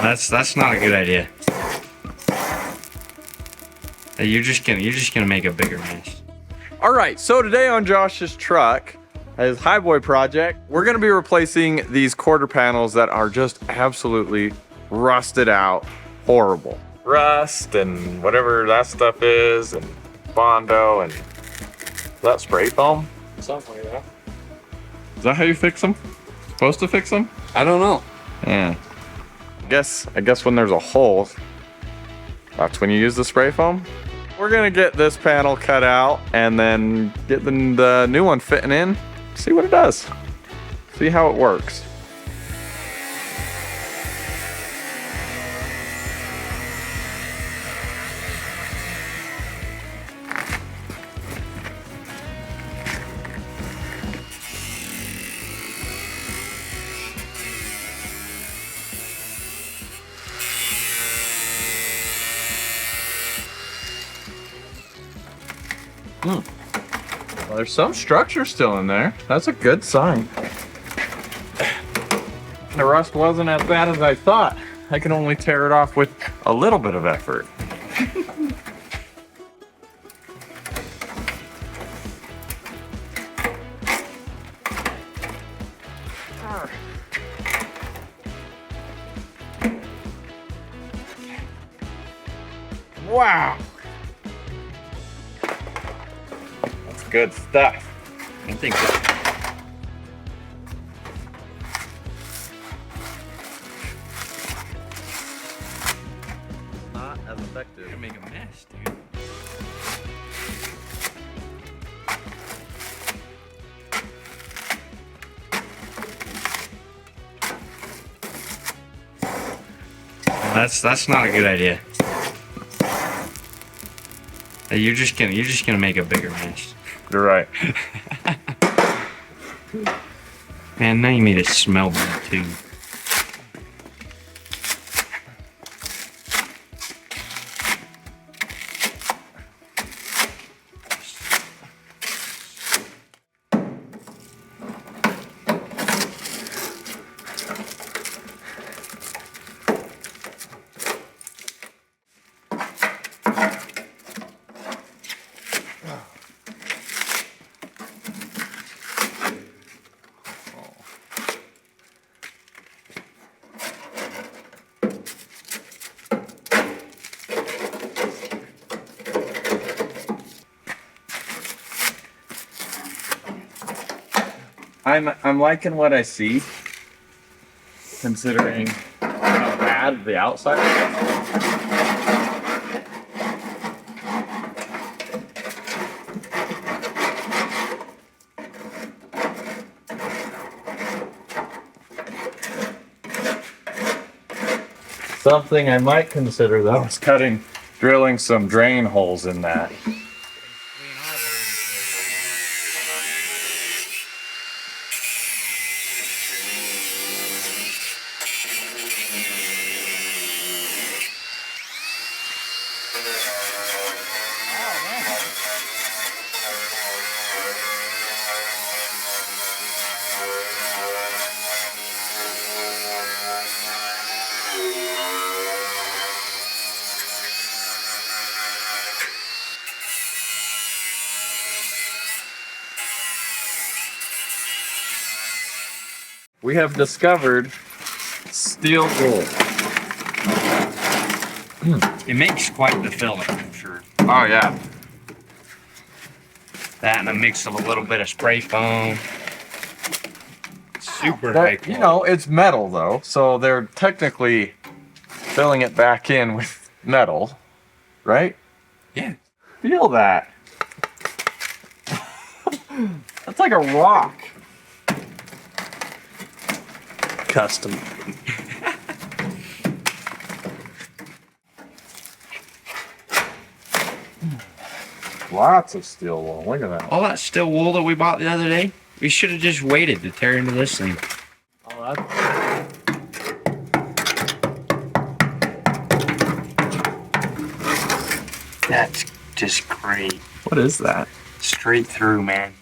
That's not a good idea. You're just gonna make a bigger mess. All right, so today on Josh's truck, his highboy project, we're gonna be replacing these quarter panels that are just absolutely rusted out, horrible. Rust and whatever that stuff is, and Bondo, and is that spray foam? Something like that. Is that how you fix them? Supposed to fix them? I don't know. Yeah. I guess when there's a hole, that's when you use the spray foam. We're gonna get this panel cut out and then get the new one fitting in, see what it does. See how it works. Well, there's some structure still in there. That's a good sign. The rust wasn't as bad as I thought. I can only tear it off with a little bit of effort. Wow. Good stuff. I think so. Not as effective. You're gonna make a mess, dude. That's not a good idea. You're just gonna make a bigger mess. You're right. Man, now you made it smell bad too. I'm liking what I see, considering how bad the outside is. Something I might consider though is drilling some drain holes in that. We have discovered steel wool. It makes quite the filling, I'm sure. Oh yeah. That and a mix of a little bit of spray foam. Super high quality. You know, it's metal though, so they're technically filling it back in with metal, right? Yeah. Feel that. That's like a rock. Custom. Lots of steel wool. Look at that. All that steel wool that we bought the other day, we should have just waited to tear into this thing. Oh, that's... That's just great. What is that? Straight through, man.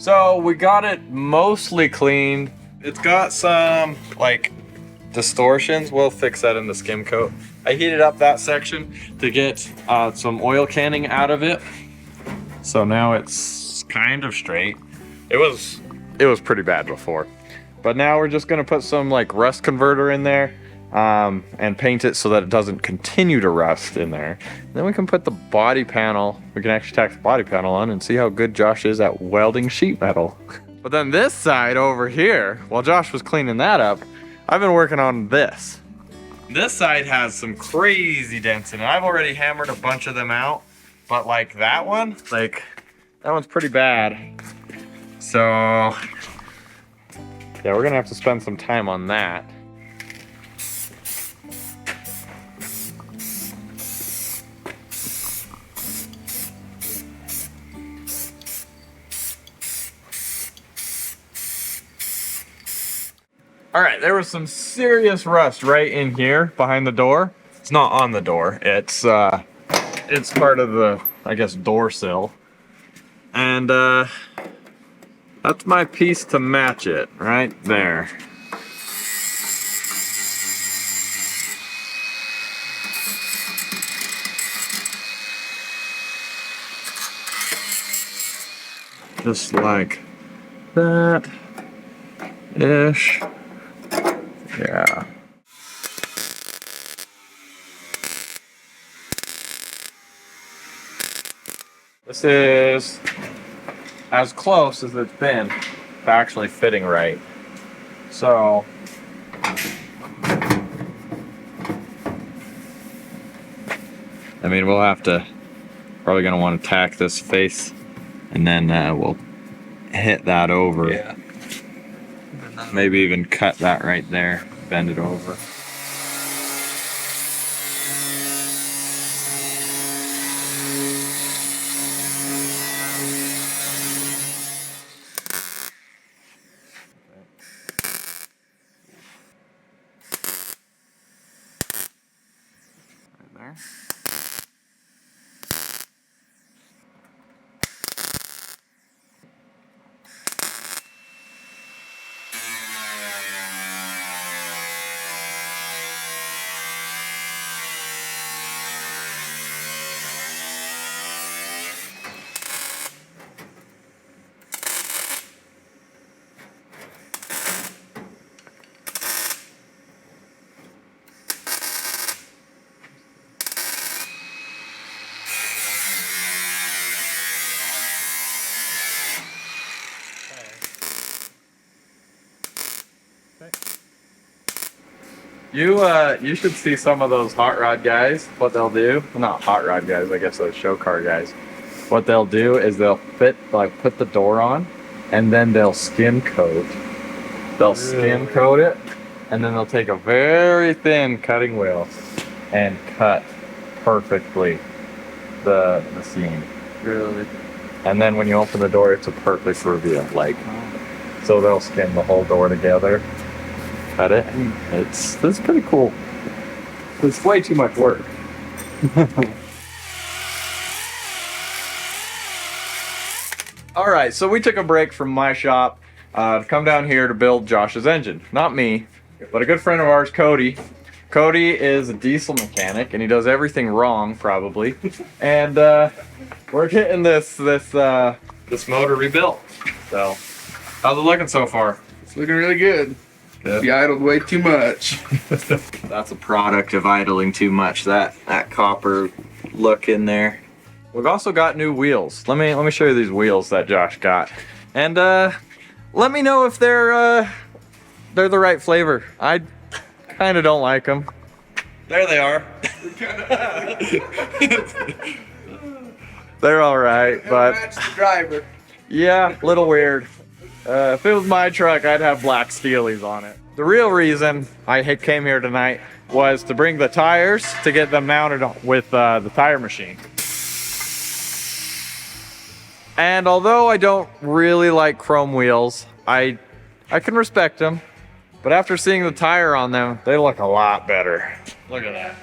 So we got it mostly cleaned. It's got some like distortions. We'll fix that in the skim coat. I heated up that section to get some oil canning out of it. So now it's kind of straight. It was pretty bad before. But now we're just gonna put some like rust converter in there and paint it so that it doesn't continue to rust in there. Then we can put the body panel, we can actually tack the body panel on and see how good Josh is at welding sheet metal. But then this side over here, while Josh was cleaning that up, I've been working on this. This side has some crazy dents in it. I've already hammered a bunch of them out, but like that one, like that one's pretty bad. So yeah, we're gonna have to spend some time on that. All right, there was some serious rust right in here behind the door. It's not on the door. It's part of the, I guess, door sill. And that's my piece to match it right there. Just like that ish. Yeah. This is as close as it's been to actually fitting right. So I mean, we'll have to probably gonna want to tack this face and then we'll hit that over. Yeah. Maybe even cut that right there, bend it over. Right there. You should see some of those hot rod guys. What they'll do, well, not hot rod guys, I guess those show car guys. What they'll do is they'll put the door on, and then they'll skim coat. They'll skim coat it, and then they'll take a very thin cutting wheel and cut perfectly the seam. Really? And then when you open the door, it's a perfect reveal. Like, so they'll skim the whole door together. Cut it. It's pretty cool. It's way too much work. All right, so we took a break from my shop to come down here to build Josh's engine. Not me, but a good friend of ours, Cody. Cody is a diesel mechanic, and he does everything wrong, probably. And we're getting this motor rebuilt. So, how's it looking so far? It's looking really good. Good. You idled way too much. That's a product of idling too much. That copper look in there. We've also got new wheels. Let me show you these wheels that Josh got, and let me know if they're the right flavor. I kind of don't like them. There they are. They're all right, but Match the driver. yeah, a little weird. If it was my truck, I'd have black steelies on it. The real reason I came here tonight was to bring the tires to get them mounted with the tire machine. And although I don't really like chrome wheels, I can respect them. But after seeing the tire on them, they look a lot better. Look at that.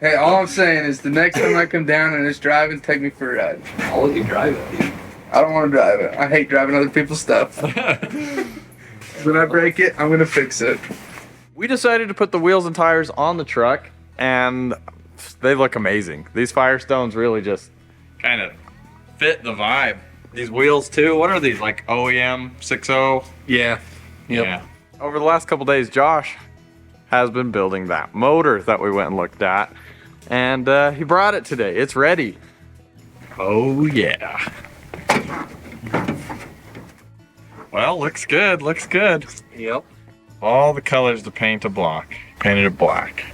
Hey, all I'm saying is the next time I come down and it's driving, take me for a ride. I'll let you drive it. I don't want to drive it. I hate driving other people's stuff. When I break it, I'm gonna fix it. We decided to put the wheels and tires on the truck, and they look amazing. These Firestones really just kind of fit the vibe. These wheels too. What are these, like OEM 6.0? Yeah. Yep. Yeah. Over the last couple days, Josh has been building that motor that we went and looked at, and he brought it today. It's ready. Oh yeah. Well, looks good. Looks good. Yep. All the colors to paint a block. Painted it black.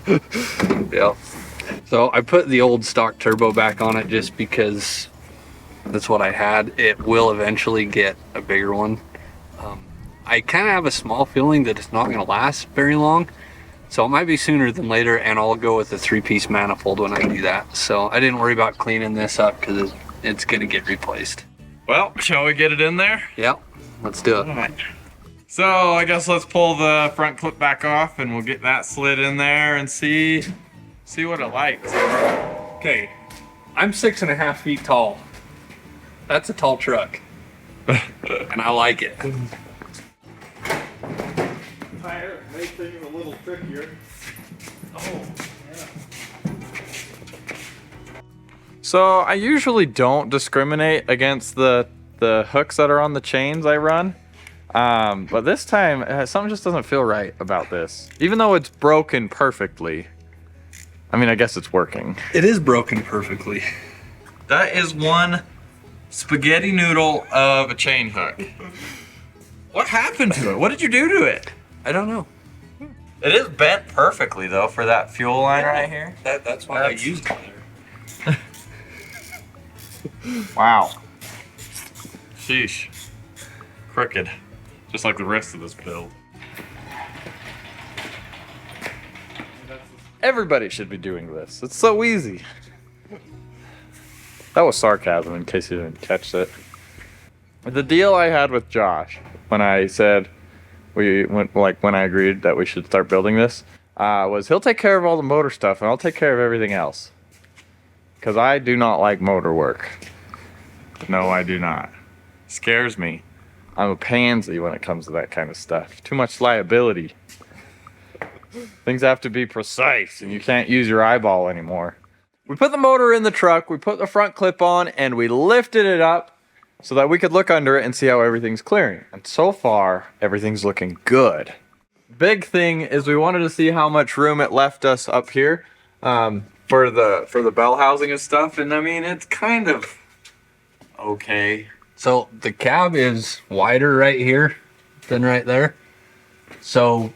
Yep. So I put the old stock turbo back on it just because that's what I had. It will eventually get a bigger one. I kind of have a small feeling that it's not going to last very long. So it might be sooner than later, and I'll go with the 3-piece manifold when I do that. So I didn't worry about cleaning this up because it's going to get replaced. Well, shall we get it in there? Yep. Let's do it. All right. So I guess let's pull the front clip back off and we'll get that slid in there and see what it likes. Okay. I'm 6.5 feet tall. That's a tall truck. And I like it. Tire makes things a little trickier. Oh, yeah. So I usually don't discriminate against the hooks that are on the chains I run. But this time, something just doesn't feel right about this. Even though it's broken perfectly. I mean, I guess it's working. It is broken perfectly. That is one spaghetti noodle of a chain hook. What happened to it? What did you do to it? I don't know. It is bent perfectly though for that fuel line right here. That's why I used it there. Wow. Sheesh. Crooked. Just like the rest of this build. Everybody should be doing this. It's so easy. That was sarcasm in case you didn't catch it. The deal I had with Josh when I said when I agreed that we should start building this was he'll take care of all the motor stuff and I'll take care of everything else. Because I do not like motor work. No, I do not. Scares me. I'm a pansy when it comes to that kind of stuff. Too much liability. Things have to be precise and you can't use your eyeball anymore. We put the motor in the truck, we put the front clip on, and we lifted it up so that we could look under it and see how everything's clearing. And so far, everything's looking good. Big thing is we wanted to see how much room it left us up here for the bell housing and stuff. And I mean, it's kind of okay. So the cab is wider right here than right there. So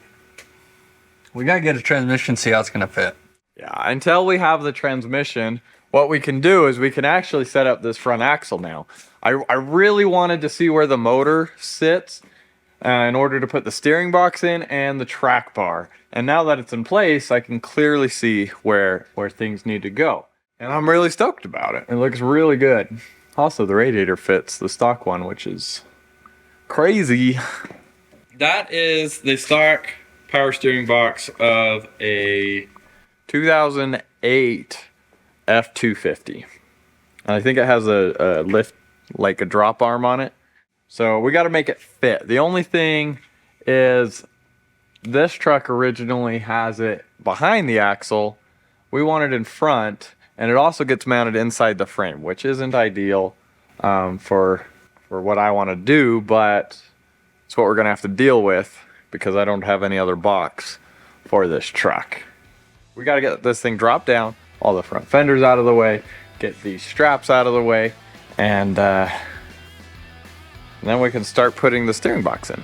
we gotta get a transmission, see how it's gonna fit. Yeah, until we have the transmission, what we can do is we can actually set up this front axle now. I really wanted to see where the motor sits in order to put the steering box in and the track bar. And now that it's in place, I can clearly see where things need to go. And I'm really stoked about it. It looks really good. Also, the radiator fits the stock one, which is crazy. That is the stock power steering box of a 2008 F250. And I think it has a lift, like a drop arm on it. So we got to make it fit. The only thing is this truck originally has it behind the axle. We want it in front, and it also gets mounted inside the frame, which isn't ideal for what I want to do, but it's what we're going to have to deal with because I don't have any other box for this truck. We got to get this thing dropped down, all the front fenders out of the way, get these straps out of the way, and then we can start putting the steering box in.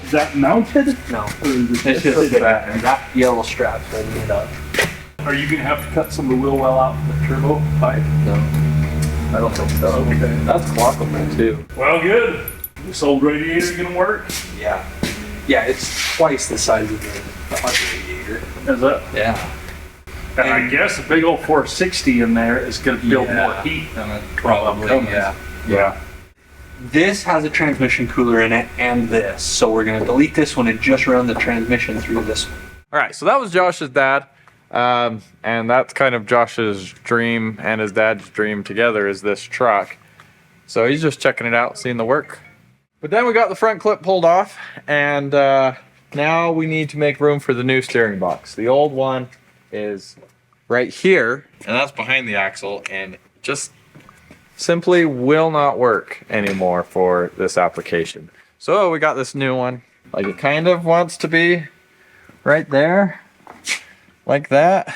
Is that mounted? No, Or is it it's just that yellow strap holding it up. Are you gonna have to cut some of the wheel well out for the turbo pipe? No, I don't think so. Okay. That's clockable too. Well, good. This old radiator gonna work? Yeah. Yeah, it's twice the size of the other radiator. Is that? Yeah. And I guess a big old 460 in there is going to build more heat than a 12 Probably, yeah. Yeah. This has a transmission cooler in it and this. So we're going to delete this one and just run the transmission through this one. All right, so that was Josh's dad. And that's kind of Josh's dream and his dad's dream together is this truck. So he's just checking it out, seeing the work. But then we got the front clip pulled off, and now we need to make room for the new steering box. The old one is right here, and that's behind the axle, and just simply will not work anymore for this application. So we got this new one. Like it kind of wants to be right there, like that.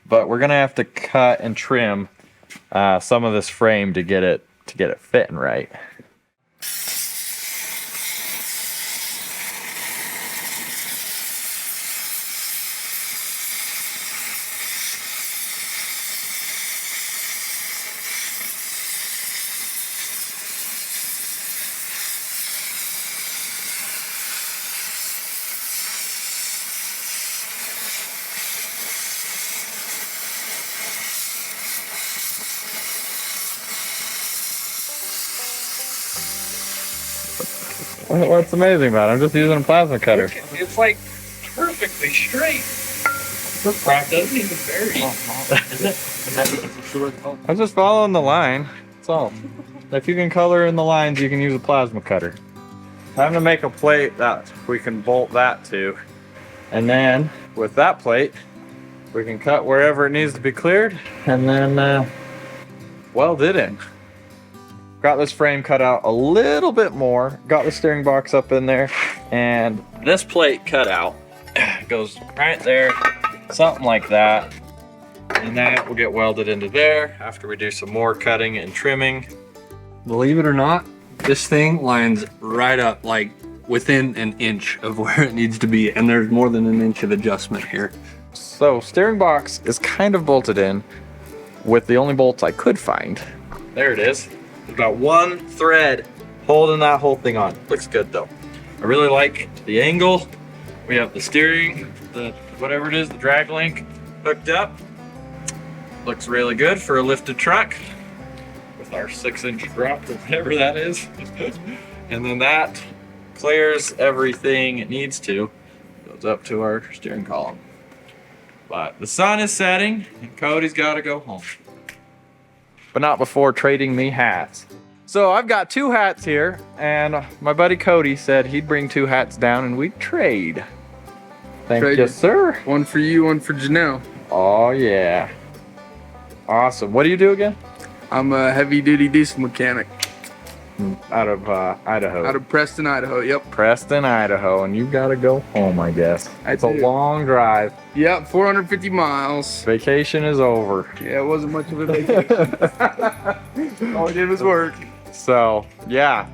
But we're gonna have to cut and trim some of this frame to get it fitting right. What's amazing about it? I'm just using a plasma cutter. It's like perfectly straight. The crack doesn't even vary. I'm just following the line. That's all. If you can color in the lines, you can use a plasma cutter. Time to make a plate that we can bolt that to. And then with that plate, we can cut wherever it needs to be cleared and then weld it in. Got this frame cut out a little bit more, got the steering box up in there, and this plate cut out goes right there, something like that. And that will get welded into there after we do some more cutting and trimming. Believe it or not, this thing lines right up like within an inch of where it needs to be, and there's more than an inch of adjustment here. So steering box is kind of bolted in with the only bolts I could find. There it is. Got one thread holding that whole thing on. Looks good though. I really like the angle. We have the steering, the whatever it is, the drag link hooked up. Looks really good for a lifted truck with our 6-inch drop or whatever that is. And then that clears everything it needs to. Goes up to our steering column. But the sun is setting and Cody's got to go home. But not before trading me hats. So I've got 2 hats here, and my buddy Cody said he'd bring 2 hats down and we'd trade. Thank you, sir. One for you, one for Janelle. Oh yeah. Awesome. What do you do again? I'm a heavy-duty diesel mechanic Out of Idaho. out of Preston, Idaho. Yep. Preston, Idaho, and you gotta go home, I guess. It's a do. long drive. Yep, 450 miles. Vacation is over. Yeah, it wasn't much of a vacation. All I did was work. So, yeah.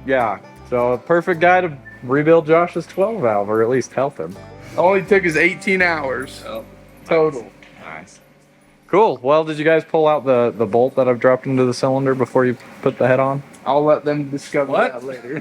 So, a perfect guy to rebuild Josh's 12 valve, or at least help him. All he took is 18 hours total. Nice. Cool. Well, did you guys pull out the bolt that I've dropped into the cylinder before you put the head on? I'll let them discover that later.